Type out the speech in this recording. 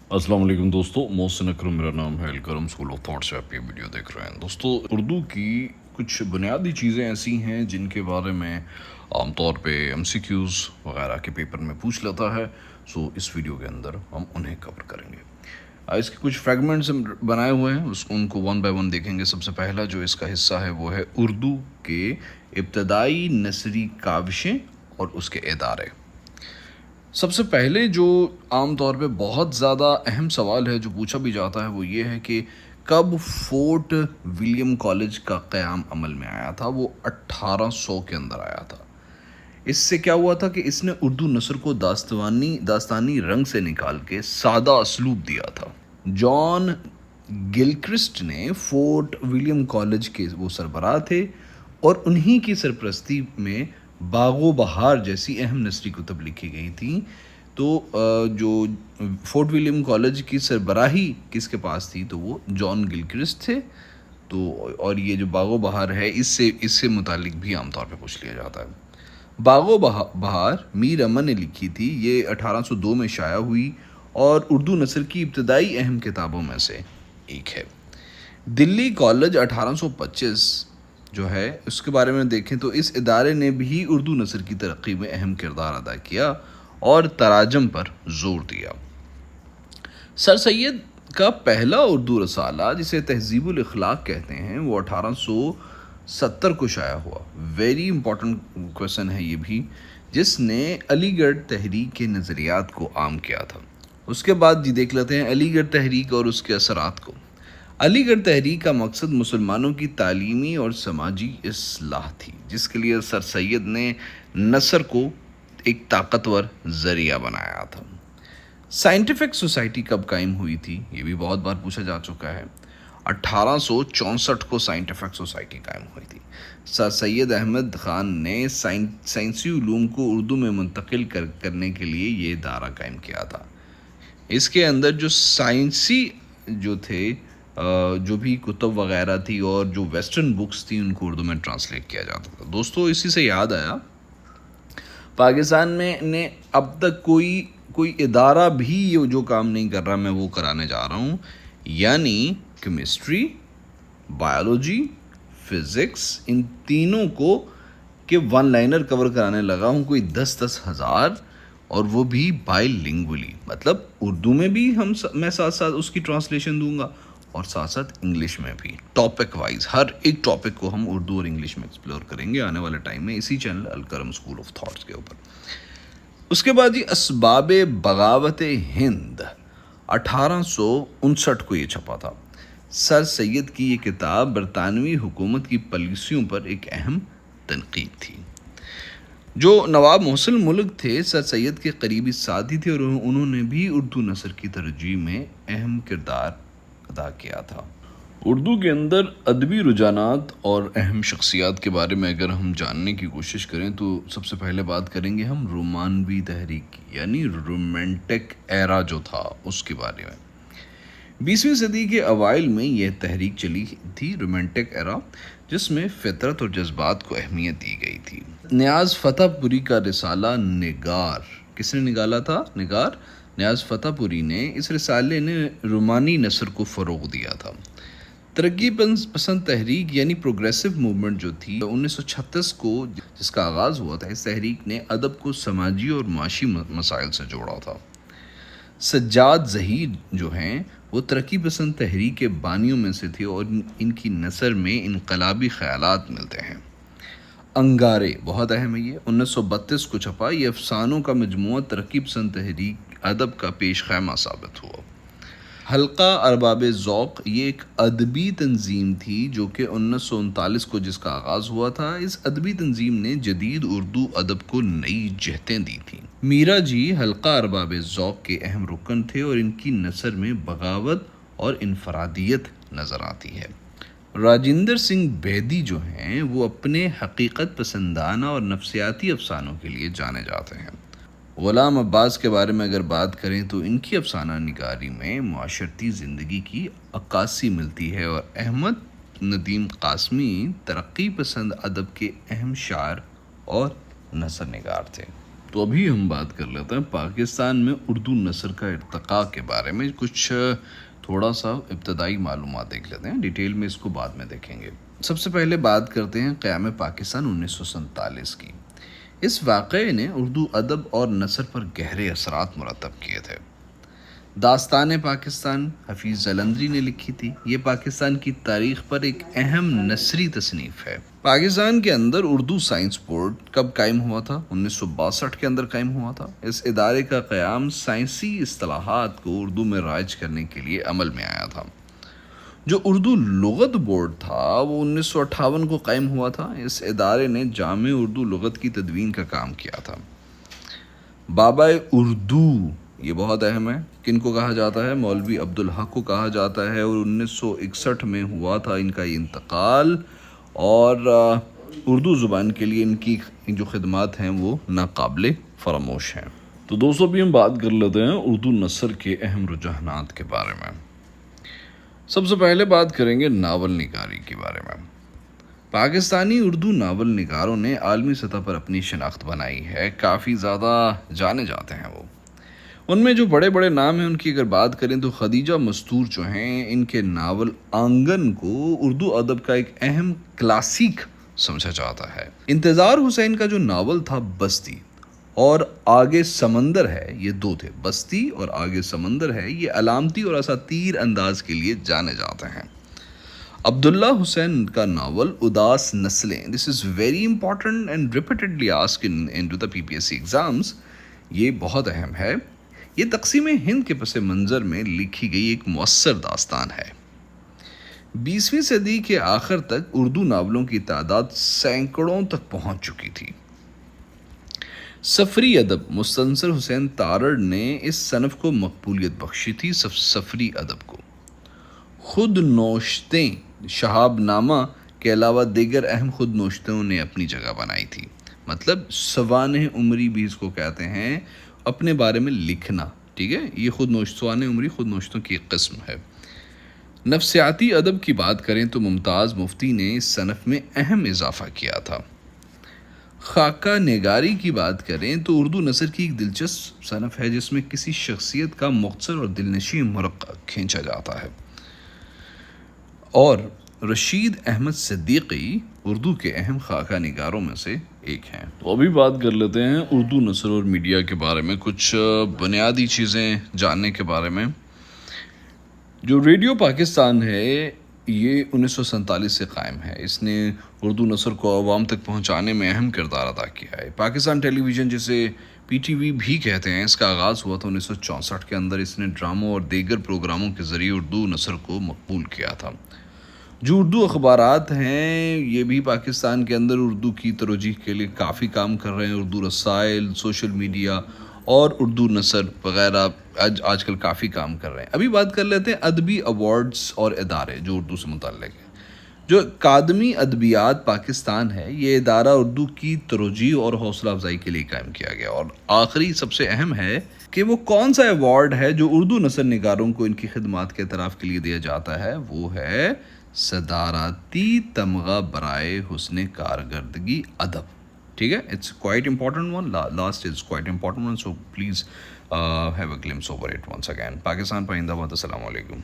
अस्सलाम वालेकुम दोस्तों, मोहसिन अकरम मेरा नाम है। अलकरम स्कूल ऑफ थॉट से आप ये वीडियो देख रहे हैं। दोस्तों, उर्दू की कुछ बुनियादी चीज़ें ऐसी हैं जिनके बारे में आमतौर पे एमसीक्यूज़ वगैरह के पेपर में पूछ लेता है। सो इस वीडियो के अंदर हम उन्हें कवर करेंगे। इसके कुछ फ्रेगमेंट्स हम बनाए हुए हैं, उनको वन बाय वन देखेंगे। सबसे पहला जो इसका हिस्सा है वो है उर्दू के इब्तदाई नसरी काविशें और उसके इदारे। सबसे पहले जो आम तौर पे बहुत ज़्यादा अहम सवाल है जो पूछा भी जाता है वो ये है कि कब फोर्ट विलियम कॉलेज का क़याम अमल में आया था। वो 1800 के अंदर आया था। इससे क्या हुआ था कि इसने उर्दू नस्र को दास्तानी रंग से निकाल के सादा असलूब दिया था। जॉन गिलक्रिस्ट ने फोर्ट विलियम कॉलेज के वो सरबराह थे और उन्हीं की सरपरस्ती में बागो बहार जैसी अहम नसरी कुतब लिखी गई थी। तो जो फोर्ट विलियम कॉलेज की सरबराही किसके पास थी, तो वो जॉन गिलक्रिस्ट थे। तो और ये जो बागो बहार है इससे मुतालिक भी आमतौर पे पूछ लिया जाता है। बागो बहार मीर अमन ने लिखी थी। ये 1802 में शाया हुई और उर्दू नस्र की इब्तदाई अहम किताबों में से एक है। दिल्ली कॉलेज 1825 जो है उसके बारे में देखें तो इस इदारे ने भी उर्दू नस्र की तरक्की में अहम किरदार अदा किया और तराजम पर जोर दिया। सर सैयद का पहला उर्दू रसाला जिसे तहजीबुल इखलाक कहते हैं वो 1870 को शाया हुआ। वेरी इंपॉर्टेंट क्वेश्चन है ये भी, जिसने अलीगढ़ तहरीक के नज़रियात को आम किया था। उसके बाद जी देख लेते हैं अलीगढ़ तहरीक और उसके असरात को। अलीगढ़ तहरीक का मकसद मुसलमानों की तालीमी और समाजी इस्लाह थी, जिसके लिए सर सैयद ने नसर को एक ताकतवर ज़रिया बनाया था। साइंटिफिक सोसाइटी कब कायम हुई थी, ये भी बहुत बार पूछा जा चुका है। 1864 को साइंटिफिक सोसाइटी कायम हुई थी। सर सैयद अहमद ख़ान ने साइंसी उलूम को उर्दू में मुंतकिल करने के लिए ये इदारा कायम किया था। इसके अंदर जो साइंसी जो थे जो भी कुतुब वगैरह थी और जो वेस्टर्न बुक्स थी उनको उर्दू में ट्रांसलेट किया जाता था। दोस्तों, इसी से याद आया, पाकिस्तान में ने अब तक कोई इदारा भी ये जो काम नहीं कर रहा, मैं वो कराने जा रहा हूँ। यानी केमिस्ट्री, बायोलॉजी, फिज़िक्स, इन तीनों को के वन लाइनर कवर कराने लगा हूँ, कोई 10-10 हज़ार, और वो भी बाईलिंगुअली। मतलब उर्दू में भी मैं साथ साथ उसकी ट्रांसलेशन दूंगा और साथ साथ इंग्लिश में भी। टॉपिक वाइज हर एक टॉपिक को हम उर्दू और इंग्लिश में एक्सप्लोर करेंगे आने वाले टाइम में इसी channel Alkaram school of thoughts के ऊपर। उसके बाद ये असबाब बगावत हिंद 1859 को ये छपा था। सर सैयद की ये किताब बरतानवी हुकूमत की पॉलिसियों पर एक अहम तनकीद थी। जो नवाब मोहसिन मुल्क थे सर सैयद के करीबी साथी थे और उन्होंने भी उर्दू नस्र की तरजीह में अहम किरदार अदा किया था। उर्दू के अंदर अदबी रुझानात और अहम शख्सियात के बारे में अगर हम जानने की कोशिश करें तो सबसे पहले बात करेंगे हम रोमानवी तहरीक की, यानी रोमांटिक एरा जो था उसके बारे में। 20वीं सदी के अवाइल में यह तहरीक चली थी, रोमांटिक एरा, जिसमें फितरत और जज्बात को अहमियत दी गई थी। नियाज़ फतेहपुरी का रिसाला निगार, किसने निकाला था? नियाज़ फतेहपुरी ने। इस रिसाले ने रोमानी नस्र को फ़रोग़ दिया था। तरक्की पसंद तहरीक यानी प्रोग्रेसिव मूवमेंट जो थी 1936 को जिसका आगाज़ हुआ था, इस तहरीक ने अदब को समाजी और माशी मसाइल से जोड़ा था। सज्जाद ज़हीर जो हैं वो तरक्की पसंद तहरीक के बानियों में से थे और इनकी नसर में इनकलाबी ख़यालात मिलते हैं। अंगारे बहुत अहम है ये, 1932 को छपा। ये अफसानों का मजमूआ तरक्की पसंद तहरीक अदब का पेश खैमा साबित हुआ। हल्का अरबाब ज़ौक़ ये एक अदबी तंजीम थी जो कि 1939 को जिसका आगाज़ हुआ था। इस अदबी तंजीम ने जदीद उर्दू अदब को नई जहतें दी थीं। मीरा जी हल्का अरबाब ज़ौक़ के अहम रुकन थे और इनकी नसर में बगावत और इनफरादियत नज़र आती है। राजिंदर सिंह बेदी जो हैं वो अपने हकीकत पसंदाना और नफ्सियाती अफसानों के लिए जाने जाते हैं। ग़ुलाम अब्बास के बारे में अगर बात करें तो इनकी अफसाना निगारी में मुआशरती ज़िंदगी की अक्कासी मिलती है और अहमद नदीम कासमी तरक्की पसंद अदब के अहम शायर और नसर निगार थे। تو ابھی ہم بات کر لیتے ہیں پاکستان میں اردو نثر کا ارتقاء کے بارے میں، کچھ تھوڑا سا ابتدائی معلومات دیکھ لیتے ہیں، ڈیٹیل میں اس کو بعد میں دیکھیں گے۔ سب سے پہلے بات کرتے ہیں قیام پاکستان 1947 کی۔ اس واقعے نے اردو ادب اور نثر پر گہرے اثرات مرتب کیے تھے۔ داستان پاکستان حفیظ جلندری نے لکھی تھی۔ یہ پاکستان کی تاریخ پر ایک اہم نثری تصنیف ہے۔ پاکستان کے اندر اردو سائنس بورڈ کب قائم ہوا تھا؟ 1962 کے اندر قائم ہوا تھا۔ اس ادارے کا قیام سائنسی اصطلاحات کو اردو میں رائج کرنے کے لیے عمل میں آیا تھا۔ جو اردو لغت بورڈ تھا وہ 1958 کو قائم ہوا تھا۔ اس ادارے نے جامع اردو لغت کی تدوین کا کام کیا تھا۔ بابا اردو یہ بہت اہم ہے۔ کن کو کہا جاتا ہے؟ مولوی عبدالحق کو کہا جاتا ہے، اور 1961 میں ہوا تھا ان کا یہ انتقال، اور اردو زبان کے لیے ان کی جو خدمات ہیں وہ ناقابل فراموش ہیں۔ تو دوستو بھی ہم بات کر لیتے ہیں اردو نثر کے اہم رجحانات کے بارے میں۔ سب سے پہلے بات کریں گے ناول نگاری کے بارے میں۔ پاکستانی اردو ناول نگاروں نے عالمی سطح پر اپنی شناخت بنائی ہے، کافی زیادہ جانے جاتے ہیں وہ۔ ان میں جو بڑے بڑے نام ہیں ان کی اگر بات کریں تو خدیجہ مستور جو ہیں، ان کے ناول آنگن کو اردو ادب کا ایک اہم کلاسیک سمجھا جاتا ہے۔ انتظار حسین کا جو ناول تھا بستی اور آگے سمندر ہے، یہ دو تھے، بستی اور آگے سمندر ہے، یہ علامتی اور اساطیر انداز کے لیے جانے جاتے ہیں۔ عبداللہ حسین کا ناول اداس نسلیں، this is very important and repeatedly asked into the PPSC exams, یہ بہت اہم ہے۔ یہ تقسیم ہند کے پس منظر میں لکھی گئی ایک مؤثر داستان ہے۔ 20ویں صدی کے آخر تک اردو ناولوں کی تعداد سینکڑوں تک پہنچ چکی تھی۔ سفری ادب، مستنصر حسین تارڑ نے اس صنف کو مقبولیت بخشی تھی۔ سفری ادب کو خود نوشتیں، شہاب نامہ کے علاوہ دیگر اہم خود نوشتوں نے اپنی جگہ بنائی تھی۔ مطلب سوانح عمری بھی اس کو کہتے ہیں، اپنے بارے میں لکھنا، ٹھیک ہے، یہ سوانح عمری خود نوشتوں کی ایک قسم ہے۔ نفسیاتی ادب کی بات کریں تو ممتاز مفتی نے اس صنف میں اہم اضافہ کیا تھا۔ خاکہ نگاری کی بات کریں تو اردو نثر کی ایک دلچسپ صنف ہے جس میں کسی شخصیت کا مختصر اور دلنشین مرقع کھینچا جاتا ہے، اور رشید احمد صدیقی اردو کے اہم خاکہ نگاروں میں سے ایک ہیں۔ تو ابھی بات کر لیتے ہیں اردو نثر اور میڈیا کے بارے میں، کچھ بنیادی چیزیں جاننے کے بارے میں۔ جو ریڈیو پاکستان ہے یہ 1947 سے قائم ہے۔ اس نے اردو نثر کو عوام تک پہنچانے میں اہم کردار ادا کیا ہے۔ پاکستان ٹیلی ویژن، جسے PTV بھی کہتے ہیں، اس کا آغاز ہوا تھا 1964 کے اندر۔ اس نے ڈراموں اور دیگر پروگراموں کے ذریعے اردو نثر کو مقبول کیا تھا۔ جو اردو اخبارات ہیں یہ بھی پاکستان کے اندر اردو کی ترویج کے لیے کافی کام کر رہے ہیں۔ اردو رسائل، سوشل میڈیا اور اردو نثر وغیرہ آج کل کافی کام کر رہے ہیں۔ ابھی بات کر لیتے ہیں ادبی ایوارڈز اور ادارے جو اردو سے متعلق ہیں۔ جو اکادمی ادبیات پاکستان ہے، یہ ادارہ اردو کی ترویج اور حوصلہ افزائی کے لیے قائم کیا گیا، اور آخری سب سے اہم ہے کہ وہ کون سا ایوارڈ ہے جو اردو نثر نگاروں کو ان کی خدمات کے اعتراف کے لیے دیا جاتا ہے، وہ ہے صدارتی تمغہ برائے حسن کارکردگی ادب، ٹھیک ہے۔ It's quite important one, last is quite important one, so please have a glimpse over it once again. Pakistan پائندہ باد، السلام علیکم۔